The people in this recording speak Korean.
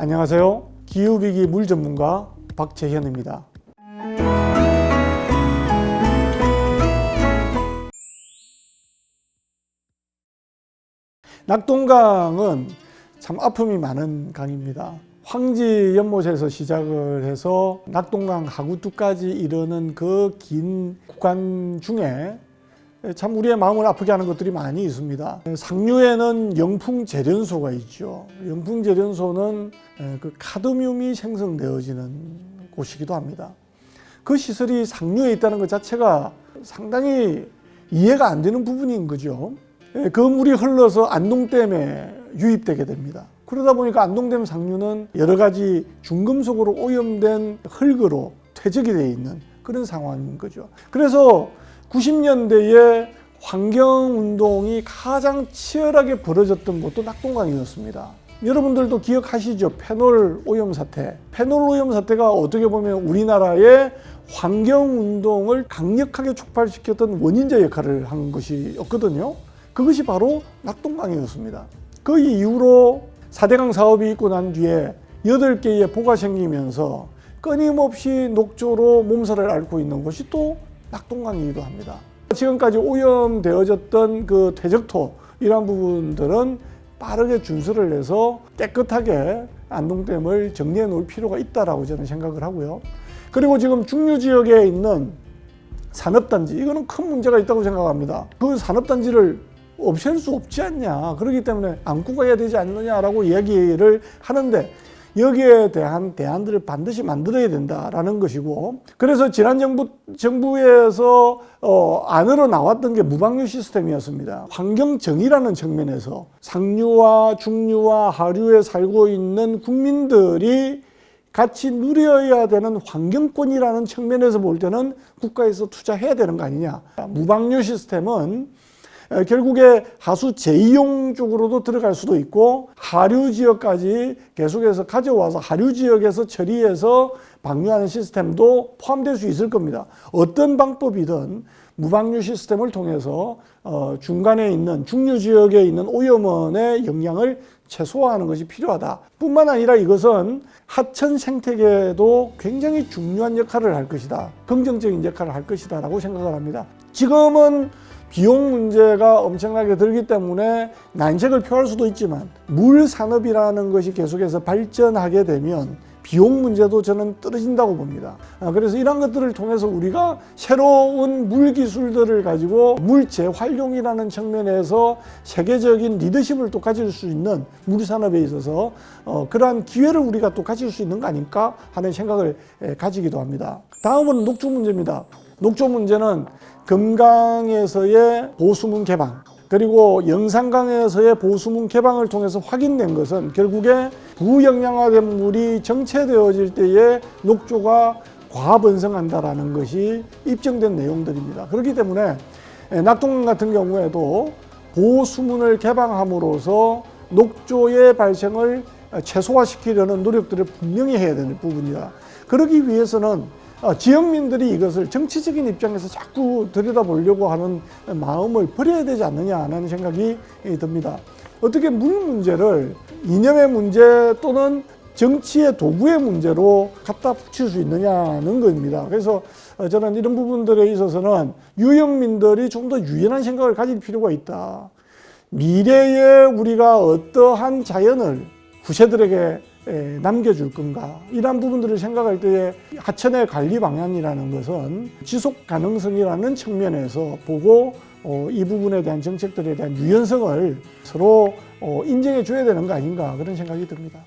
안녕하세요. 기후위기 물 전문가 박재현입니다. 낙동강은 참 아픔이 많은 강입니다. 황지 연못에서 시작을 해서 낙동강 하구뚝까지 이르는 그 긴 구간 중에 참 우리의 마음을 아프게 하는 것들이 많이 있습니다. 상류에는 영풍제련소가 있죠. 영풍제련소는 그 카드뮴이 생성되어지는 곳이기도 합니다. 그 시설이 상류에 있다는 것 자체가 상당히 이해가 안 되는 부분인 거죠. 그 물이 흘러서 안동댐에 유입되게 됩니다. 그러다 보니까 안동댐 상류는 여러 가지 중금속으로 오염된 흙으로 퇴적이 되어 있는 그런 상황인 거죠. 그래서 90년대에 환경운동이 가장 치열하게 벌어졌던 곳도 낙동강이었습니다. 여러분들도 기억하시죠? 페놀 오염 사태. 페놀 오염 사태가 어떻게 보면 우리나라의 환경운동을 강력하게 촉발시켰던 원인자 역할을 한 것이었거든요. 그것이 바로 낙동강이었습니다. 그 이후로 4대강 사업이 있고 난 뒤에 8개의 보가 생기면서 끊임없이 녹조로 몸살을 앓고 있는 곳이 또 낙동강이기도 합니다. 지금까지 오염되어졌던 그 퇴적토 이런 부분들은 빠르게 준수를 해서 깨끗하게 안동댐을 정리해 놓을 필요가 있다라고 저는 생각을 하고요. 그리고 지금 중류 지역에 있는 산업단지, 이거는 큰 문제가 있다고 생각합니다. 그 산업단지를 없앨 수 없지 않냐, 그렇기 때문에 안고 가야 되지 않느냐라고 이야기를 하는데 여기에 대한 대안들을 반드시 만들어야 된다라는 것이고, 그래서 지난 정부에서 안으로 나왔던 게 무방류 시스템이었습니다. 환경정의라는 측면에서 상류와 중류와 하류에 살고 있는 국민들이 같이 누려야 되는 환경권이라는 측면에서 볼 때는 국가에서 투자해야 되는 거 아니냐. 무방류 시스템은 결국에 하수 재이용 쪽으로도 들어갈 수도 있고 하류 지역까지 계속해서 가져와서 하류 지역에서 처리해서 방류하는 시스템도 포함될 수 있을 겁니다. 어떤 방법이든 무방류 시스템을 통해서 중간에 있는 중류 지역에 있는 오염원의 영향을 최소화하는 것이 필요하다. 뿐만 아니라 이것은 하천 생태계에도 굉장히 중요한 역할을 할 것이다. 긍정적인 역할을 할 것이다 라고 생각을 합니다. 지금은 비용 문제가 엄청나게 들기 때문에 난색을 표할 수도 있지만 물 산업이라는 것이 계속해서 발전하게 되면 비용 문제도 저는 떨어진다고 봅니다. 그래서 이런 것들을 통해서 우리가 새로운 물 기술들을 가지고 물 재활용이라는 측면에서 세계적인 리더십을 또 가질 수 있는 물 산업에 있어서 그러한 기회를 우리가 또 가질 수 있는 거 아닐까 하는 생각을 가지기도 합니다. 다음은 녹조 문제입니다. 녹조 문제는 금강에서의 보수문 개방, 그리고 영산강에서의 보수문 개방을 통해서 확인된 것은 결국에 부영양화된 물이 정체되어질 때에 녹조가 과번성한다라는 것이 입증된 내용들입니다. 그렇기 때문에 낙동강 같은 경우에도 보수문을 개방함으로써 녹조의 발생을 최소화시키려는 노력들을 분명히 해야 되는 부분이다. 그러기 위해서는 지역민들이 이것을 정치적인 입장에서 자꾸 들여다보려고 하는 마음을 버려야 되지 않느냐 하는 생각이 듭니다. 어떻게 물 문제를 이념의 문제 또는 정치의 도구의 문제로 갖다 붙일 수 있느냐는 겁니다. 그래서 저는 이런 부분들에 있어서는 유형민들이 좀 더 유연한 생각을 가질 필요가 있다. 미래에 우리가 어떠한 자연을 후세들에게 남겨줄 건가, 이러한 부분들을 생각할 때에 하천의 관리 방향이라는 것은 지속 가능성이라는 측면에서 보고 이 부분에 대한 정책들에 대한 유연성을 서로 인정해 줘야 되는 거 아닌가, 그런 생각이 듭니다.